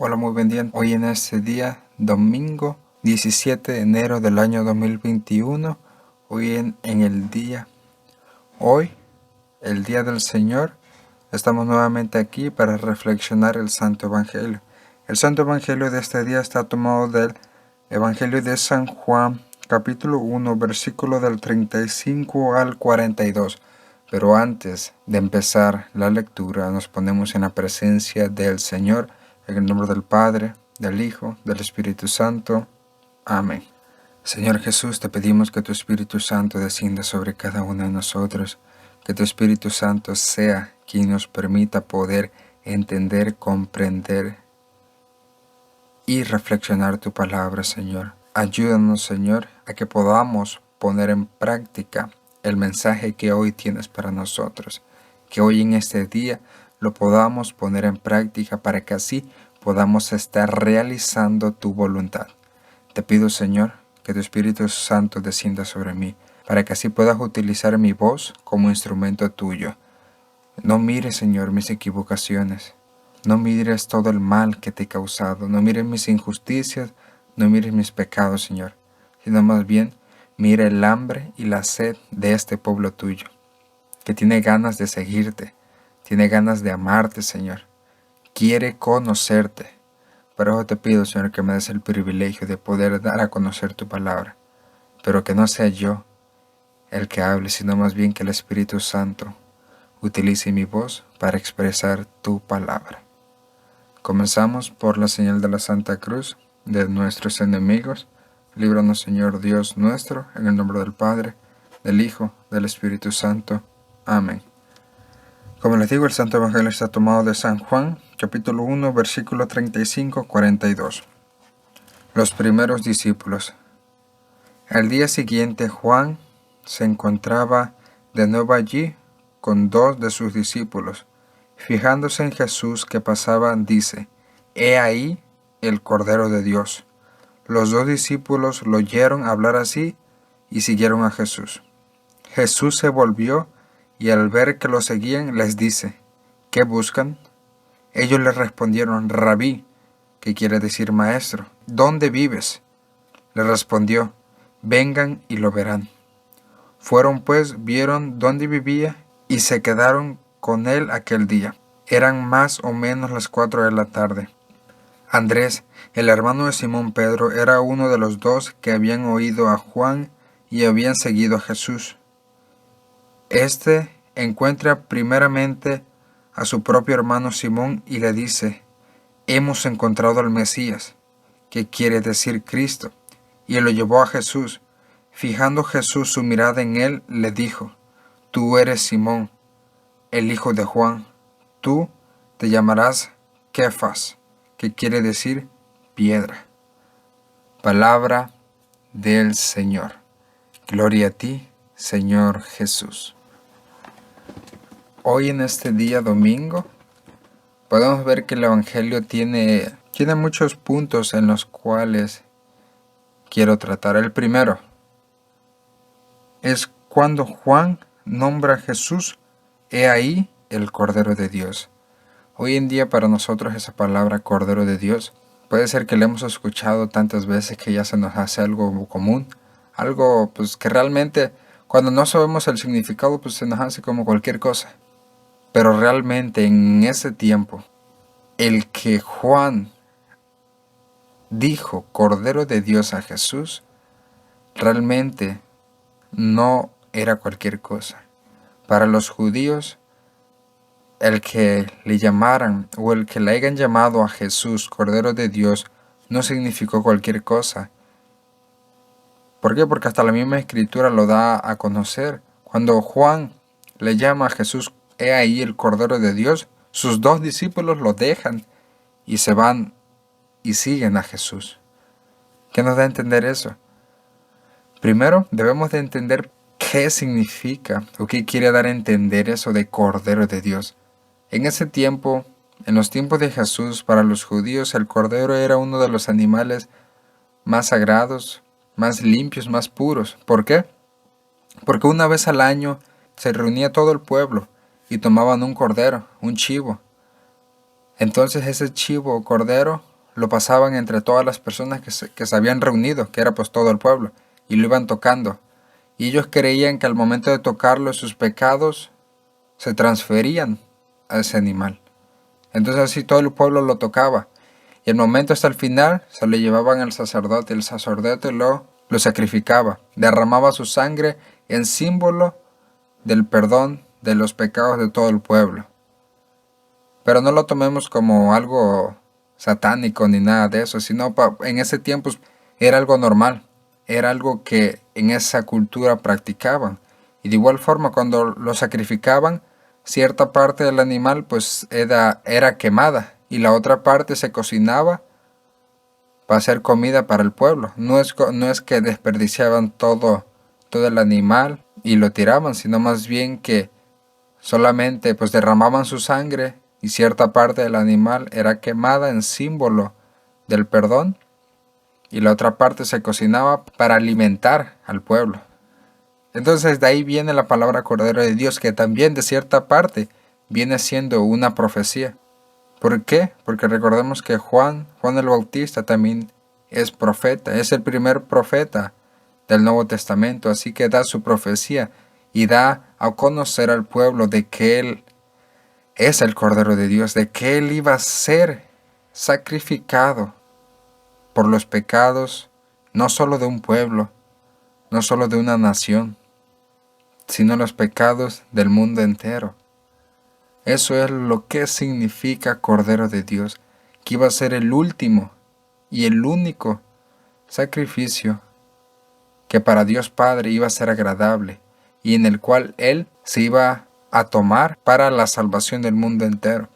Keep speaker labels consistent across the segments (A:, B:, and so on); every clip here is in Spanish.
A: Hola, muy buen día. Hoy en este día, domingo 17 de enero del año 2021, hoy, el día del Señor, estamos nuevamente aquí para reflexionar el Santo Evangelio. El Santo Evangelio de este día está tomado del Evangelio de San Juan, capítulo 1, versículo del 35 al 42. Pero antes de empezar la lectura, nos ponemos en la presencia del Señor, en el nombre del Padre, del Hijo, del Espíritu Santo. Amén. Señor Jesús, te pedimos que tu Espíritu Santo descienda sobre cada uno de nosotros, que tu Espíritu Santo sea quien nos permita poder entender, comprender y reflexionar tu palabra, Señor. Ayúdanos, Señor, a que podamos poner en práctica el mensaje que hoy tienes para nosotros, que hoy en este día lo podamos poner en práctica para que así podamos estar realizando tu voluntad. Te pido, Señor, que tu Espíritu Santo descienda sobre mí, para que así puedas utilizar mi voz como instrumento tuyo. No mires, Señor, mis equivocaciones. No mires todo el mal que te he causado. No mires mis injusticias. No mires mis pecados, Señor. Sino más bien, mira el hambre y la sed de este pueblo tuyo, que tiene ganas de seguirte, tiene ganas de amarte, Señor. Quiere conocerte. Por eso te pido, Señor, que me des el privilegio de poder dar a conocer tu palabra. Pero que no sea yo el que hable, sino más bien que el Espíritu Santo utilice mi voz para expresar tu palabra. Comenzamos por la señal de la Santa Cruz de nuestros enemigos. Líbranos, Señor Dios nuestro, en el nombre del Padre, del Hijo, del Espíritu Santo. Amén. Como les digo, el Santo Evangelio está tomado de San Juan, capítulo 1, versículo 35-42. Los primeros discípulos. Al día siguiente, Juan se encontraba de nuevo allí con 2 de sus discípulos. Fijándose en Jesús que pasaba, dice: «He ahí el Cordero de Dios». Los 2 discípulos lo oyeron hablar así y siguieron a Jesús. Jesús se volvió y al ver que lo seguían les dice: «¿Qué buscan?». Ellos le respondieron: «Rabí», que quiere decir maestro, «¿dónde vives?». Le respondió: «Vengan y lo verán». Fueron pues, vieron dónde vivía y se quedaron con él aquel día. Eran más o menos las 4 de la tarde. Andrés, el hermano de Simón Pedro, era uno de los 2 que habían oído a Juan y habían seguido a Jesús. Este encuentra primeramente a su propio hermano Simón y le dice: «Hemos encontrado al Mesías», que quiere decir Cristo, y lo llevó a Jesús. Fijando Jesús su mirada en él, le dijo: «Tú eres Simón, el hijo de Juan. Tú te llamarás Kefas», que quiere decir piedra. Palabra del Señor. Gloria a ti, Señor Jesús. Hoy en este día domingo podemos ver que el Evangelio tiene muchos puntos en los cuales quiero tratar. El primero es cuando Juan nombra a Jesús: «He ahí el Cordero de Dios». Hoy en día para nosotros esa palabra Cordero de Dios puede ser que la hemos escuchado tantas veces que ya se nos hace algo común, algo pues que realmente cuando no sabemos el significado pues se nos hace como cualquier cosa. Pero realmente en ese tiempo el que Juan dijo Cordero de Dios a Jesús realmente no era cualquier cosa. Para los judíos, el que le llamaran o el que le hayan llamado a Jesús Cordero de Dios no significó cualquier cosa. ¿Por qué? Porque hasta la misma Escritura lo da a conocer. Cuando Juan le llama a Jesús: «He ahí el Cordero de Dios», sus 2 discípulos lo dejan y se van y siguen a Jesús. ¿Qué nos da a entender eso? Primero, debemos de entender qué significa o qué quiere dar a entender eso de Cordero de Dios. En ese tiempo, en los tiempos de Jesús, para los judíos el cordero era uno de los animales más sagrados, más limpios, más puros. ¿Por qué? Porque una vez al año se reunía todo el pueblo y tomaban un cordero, un chivo. Entonces ese chivo o cordero lo pasaban entre todas las personas que se habían reunido, que era pues todo el pueblo, y lo iban tocando. Y ellos creían que al momento de tocarlo sus pecados se transferían a ese animal. Entonces así todo el pueblo lo tocaba. Y el momento hasta el final se lo llevaban al sacerdote. El sacerdote lo sacrificaba. Derramaba su sangre en símbolo del perdón de los pecados de todo el pueblo. Pero no lo tomemos como algo satánico ni nada de eso, sino en ese tiempo era algo normal. Era algo que en esa cultura practicaban. Y de igual forma cuando lo sacrificaban, cierta parte del animal pues era quemada y la otra parte se cocinaba para hacer comida para el pueblo. No es que desperdiciaban todo el animal y lo tiraban, sino más bien que solamente pues derramaban su sangre y cierta parte del animal era quemada en símbolo del perdón y la otra parte se cocinaba para alimentar al pueblo. Entonces de ahí viene la palabra Cordero de Dios, que también de cierta parte viene siendo una profecía. ¿Por qué? Porque recordemos que Juan el Bautista también es profeta, es el primer profeta del Nuevo Testamento, así que da su profecía y da a conocer al pueblo de que Él es el Cordero de Dios, de que Él iba a ser sacrificado por los pecados, no solo de un pueblo, no solo de una nación, sino los pecados del mundo entero. Eso es lo que significa Cordero de Dios, que iba a ser el último y el único sacrificio que para Dios Padre iba a ser agradable y en el cual Él se iba a tomar para la salvación del mundo entero.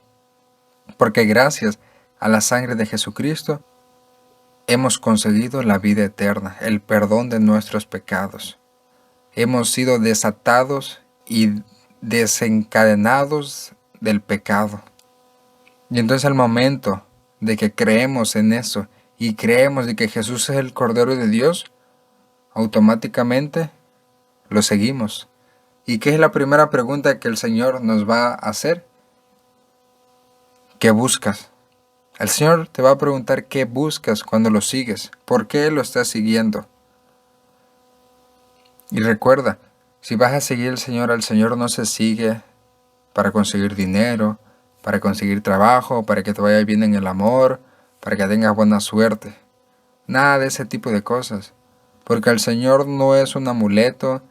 A: Porque gracias a la sangre de Jesucristo hemos conseguido la vida eterna, el perdón de nuestros pecados. Hemos sido desatados y desencadenados del pecado. Y entonces al momento de que creemos en eso y creemos de que Jesús es el Cordero de Dios, automáticamente lo seguimos. ¿Y qué es la primera pregunta que el Señor nos va a hacer? ¿Qué buscas? El Señor te va a preguntar qué buscas cuando lo sigues, por qué lo estás siguiendo. Y recuerda, si vas a seguir al Señor no se sigue para conseguir dinero, para conseguir trabajo, para que te vaya bien en el amor, para que tengas buena suerte. Nada de ese tipo de cosas. Porque el Señor no es un amuleto,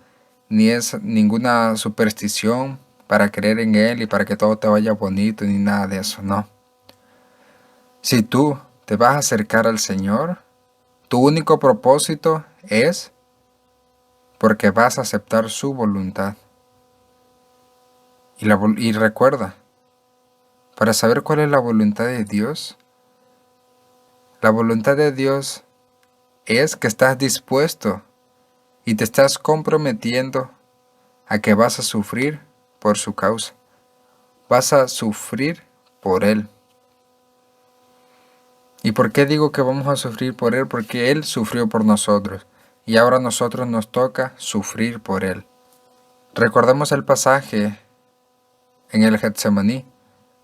A: ni es ninguna superstición para creer en Él y para que todo te vaya bonito, ni nada de eso, no. Si tú te vas a acercar al Señor, tu único propósito es porque vas a aceptar su voluntad. Y recuerda, para saber cuál es la voluntad de Dios, la voluntad de Dios es que estás dispuesto y te estás comprometiendo a que vas a sufrir por su causa. Vas a sufrir por Él. ¿Y por qué digo que vamos a sufrir por Él? Porque Él sufrió por nosotros y ahora a nosotros nos toca sufrir por Él. Recordemos el pasaje en el Getsemaní,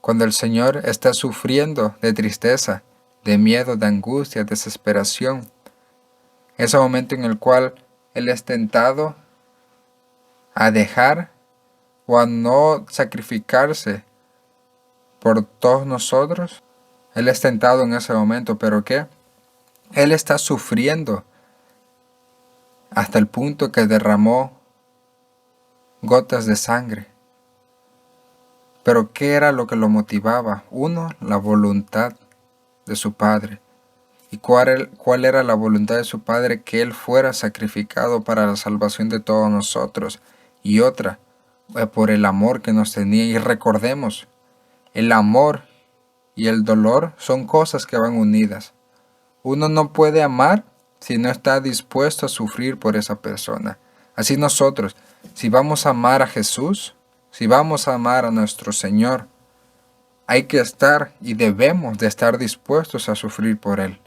A: cuando el Señor está sufriendo de tristeza, de miedo, de angustia, desesperación. Ese momento en el cual Él es tentado a dejar o a no sacrificarse por todos nosotros. Él es tentado en ese momento, pero ¿qué? Él está sufriendo hasta el punto que derramó gotas de sangre. Pero ¿qué era lo que lo motivaba? Uno, la voluntad de su Padre. ¿Y cuál era la voluntad de su Padre? Que Él fuera sacrificado para la salvación de todos nosotros. Y otra, por el amor que nos tenía. Y recordemos, el amor y el dolor son cosas que van unidas. Uno no puede amar si no está dispuesto a sufrir por esa persona. Así nosotros, si vamos a amar a Jesús, si vamos a amar a nuestro Señor, hay que estar y debemos de estar dispuestos a sufrir por Él.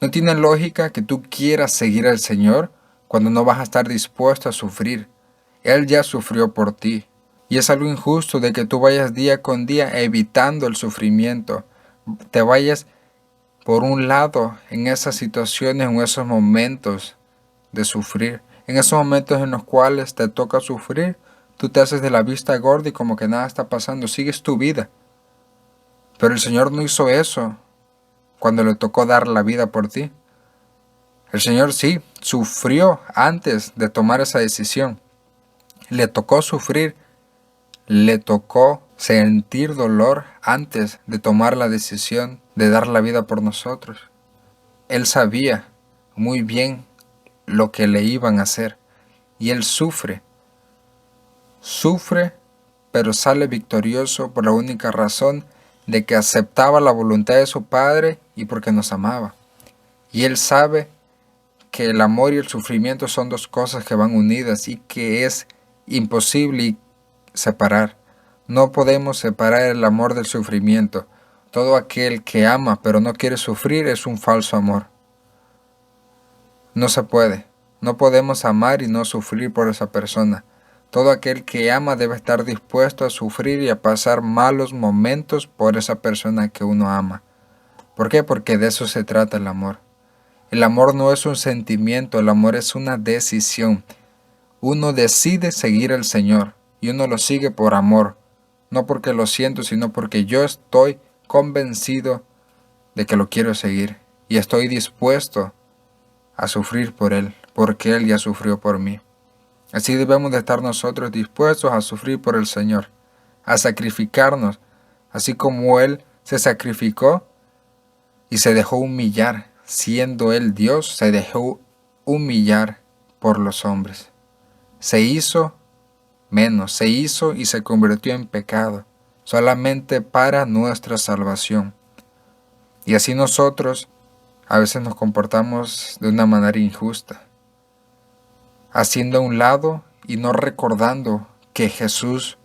A: No tiene lógica que tú quieras seguir al Señor cuando no vas a estar dispuesto a sufrir. Él ya sufrió por ti. Y es algo injusto de que tú vayas día con día evitando el sufrimiento. Te vayas por un lado, en esas situaciones, en esos momentos de sufrir, en esos momentos en los cuales te toca sufrir, tú te haces de la vista gorda y como que nada está pasando, sigues tu vida. Pero el Señor no hizo eso cuando le tocó dar la vida por ti. El Señor sí, sufrió antes de tomar esa decisión. Le tocó sufrir, le tocó sentir dolor antes de tomar la decisión de dar la vida por nosotros. Él sabía muy bien lo que le iban a hacer y Él sufre, pero sale victorioso por la única razón de que aceptaba la voluntad de su Padre y porque nos amaba. Y Él sabe que el amor y el sufrimiento son dos cosas que van unidas y que es imposible separar. No podemos separar el amor del sufrimiento. Todo aquel que ama pero no quiere sufrir es un falso amor. No se puede. No podemos amar y no sufrir por esa persona. Todo aquel que ama debe estar dispuesto a sufrir y a pasar malos momentos por esa persona que uno ama. ¿Por qué? Porque de eso se trata el amor. El amor no es un sentimiento, el amor es una decisión. Uno decide seguir al Señor y uno lo sigue por amor. No porque lo siento, sino porque yo estoy convencido de que lo quiero seguir y estoy dispuesto a sufrir por Él, porque Él ya sufrió por mí. Así debemos de estar nosotros dispuestos a sufrir por el Señor, a sacrificarnos, así como Él se sacrificó y se dejó humillar, siendo Él Dios, se dejó humillar por los hombres. Se hizo menos, se hizo y se convirtió en pecado, solamente para nuestra salvación. Y así nosotros a veces nos comportamos de una manera injusta, haciendo a un lado y no recordando que Jesús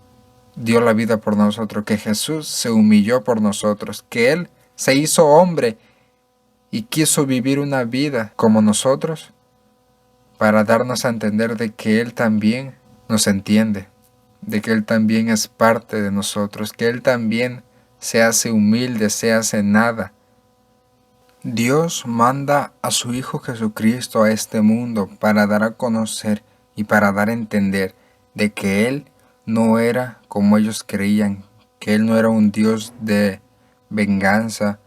A: dio la vida por nosotros, que Jesús se humilló por nosotros, que Él se hizo hombre y quiso vivir una vida como nosotros para darnos a entender de que Él también nos entiende, de que Él también es parte de nosotros, que Él también se hace humilde, se hace nada. Dios manda a su Hijo Jesucristo a este mundo para dar a conocer y para dar a entender de que Él no era como ellos creían, que Él no era un Dios de venganza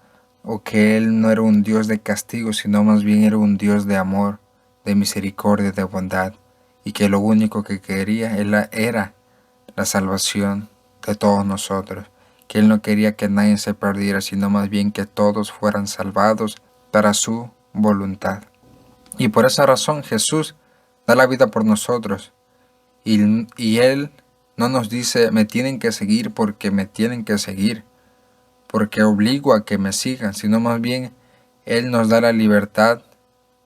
A: o que Él no era un Dios de castigo, sino más bien era un Dios de amor, de misericordia, de bondad, y que lo único que quería era la salvación de todos nosotros, que Él no quería que nadie se perdiera, sino más bien que todos fueran salvados para su voluntad. Y por esa razón Jesús da la vida por nosotros, y Él no nos dice me tienen que seguir porque me tienen que seguir, porque obligo a que me sigan, sino más bien Él nos da la libertad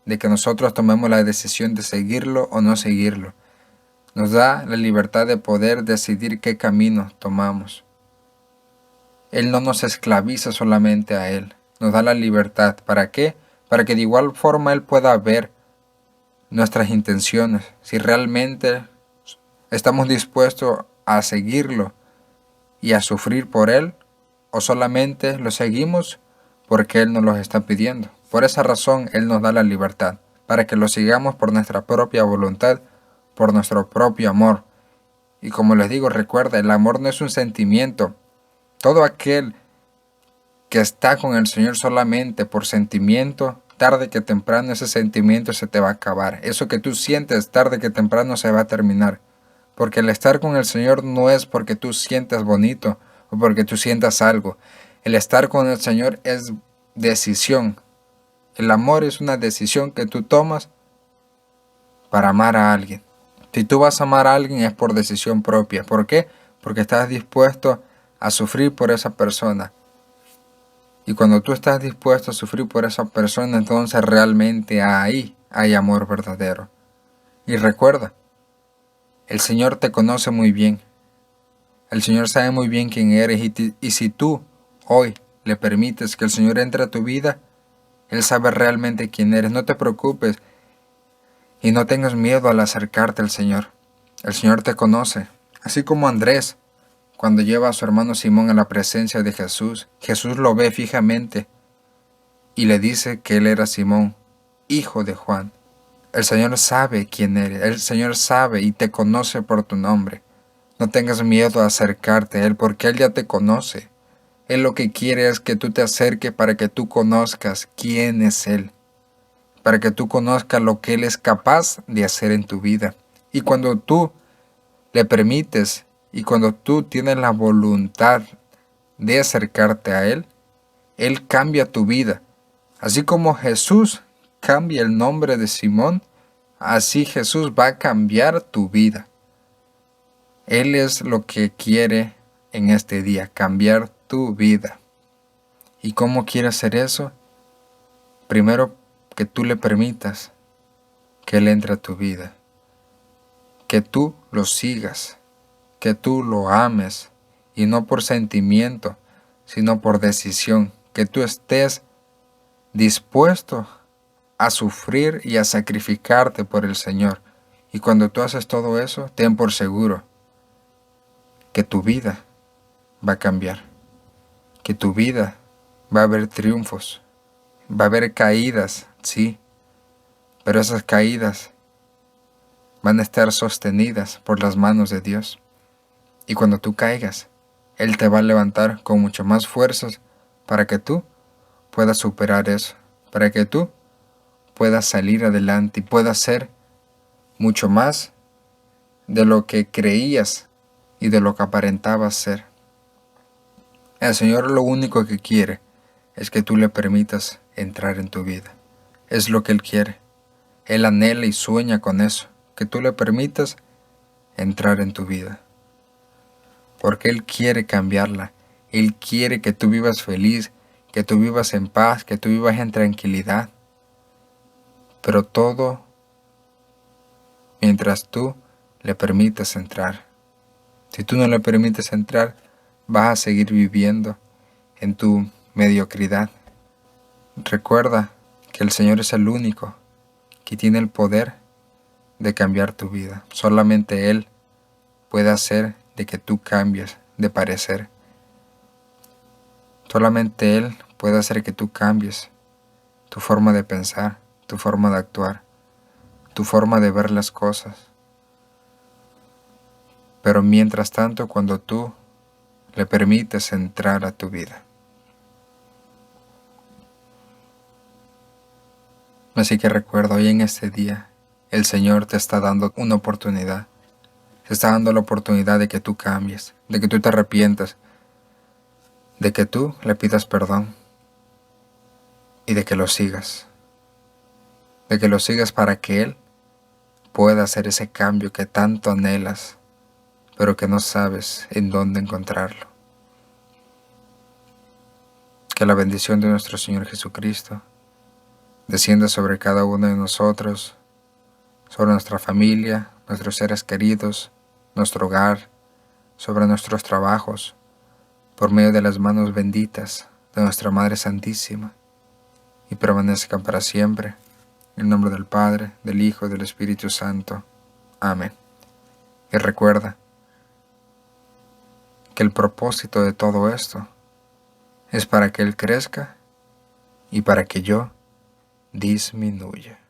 A: de que nosotros tomemos la decisión de seguirlo o no seguirlo. Nos da la libertad de poder decidir qué camino tomamos. Él no nos esclaviza solamente a Él, nos da la libertad. ¿Para qué? Para que de igual forma Él pueda ver nuestras intenciones, si realmente estamos dispuestos a seguirlo y a sufrir por Él, o solamente lo seguimos porque Él nos lo está pidiendo. Por esa razón Él nos da la libertad, para que lo sigamos por nuestra propia voluntad, por nuestro propio amor. Y como les digo, recuerda, el amor no es un sentimiento. Todo aquel que está con el Señor solamente por sentimiento, tarde que temprano ese sentimiento se te va a acabar. Eso que tú sientes, tarde que temprano se va a terminar. Porque el estar con el Señor no es porque tú sientas bonito o porque tú sientas algo. El estar con el Señor es decisión. El amor es una decisión que tú tomas para amar a alguien. Si tú vas a amar a alguien es por decisión propia. ¿Por qué? Porque estás dispuesto a sufrir por esa persona. Y cuando tú estás dispuesto a sufrir por esa persona, entonces realmente ahí hay amor verdadero. Y recuerda, el Señor te conoce muy bien. El Señor sabe muy bien quién eres y si tú hoy le permites que el Señor entre a tu vida, Él sabe realmente quién eres. No te preocupes y no tengas miedo al acercarte al Señor. El Señor te conoce. Así como Andrés, cuando lleva a su hermano Simón a la presencia de Jesús, Jesús lo ve fijamente y le dice que él era Simón, hijo de Juan. El Señor sabe quién eres, el Señor sabe y te conoce por tu nombre. No tengas miedo a acercarte a Él porque Él ya te conoce. Él lo que quiere es que tú te acerques para que tú conozcas quién es Él, para que tú conozcas lo que Él es capaz de hacer en tu vida. Y cuando tú le permites y cuando tú tienes la voluntad de acercarte a Él cambia tu vida. Así como Jesús cambia el nombre de Simón, así Jesús va a cambiar tu vida. Él es lo que quiere en este día, cambiar tu vida. ¿Y cómo quiere hacer eso? Primero, que tú le permitas que Él entre a tu vida, que tú lo sigas, que tú lo ames, y no por sentimiento, sino por decisión, que tú estés dispuesto a sufrir y a sacrificarte por el Señor. Y cuando tú haces todo eso, ten por seguro que tu vida va a cambiar, que tu vida va a haber triunfos, va a haber caídas, sí, pero esas caídas van a estar sostenidas por las manos de Dios. Y cuando tú caigas, Él te va a levantar con mucho más fuerzas para que tú puedas superar eso, para que tú puedas salir adelante y puedas ser mucho más de lo que creías y de lo que aparentabas ser. El Señor lo único que quiere es que tú le permitas entrar en tu vida. Es lo que Él quiere. Él anhela y sueña con eso, que tú le permitas entrar en tu vida. Porque Él quiere cambiarla. Él quiere que tú vivas feliz, que tú vivas en paz, que tú vivas en tranquilidad. Pero todo mientras tú le permites entrar. Si tú no le permites entrar, vas a seguir viviendo en tu mediocridad. Recuerda que el Señor es el único que tiene el poder de cambiar tu vida. Solamente Él puede hacer de que tú cambies de parecer. Solamente Él puede hacer que tú cambies tu forma de pensar, tu forma de actuar, tu forma de ver las cosas. Pero mientras tanto, cuando tú le permites entrar a tu vida. Así que recuerda, hoy en este día, el Señor te está dando una oportunidad. Te está dando la oportunidad de que tú cambies, de que tú te arrepientas, de que tú le pidas perdón y de que lo sigas. De que lo sigas para que Él pueda hacer ese cambio que tanto anhelas, pero que no sabes en dónde encontrarlo. Que la bendición de nuestro Señor Jesucristo descienda sobre cada uno de nosotros, sobre nuestra familia, nuestros seres queridos, nuestro hogar, sobre nuestros trabajos, por medio de las manos benditas de nuestra Madre Santísima, y permanezcan para siempre. En el nombre del Padre, del Hijo y del Espíritu Santo. Amén. Y recuerda que el propósito de todo esto es para que Él crezca y para que yo disminuya.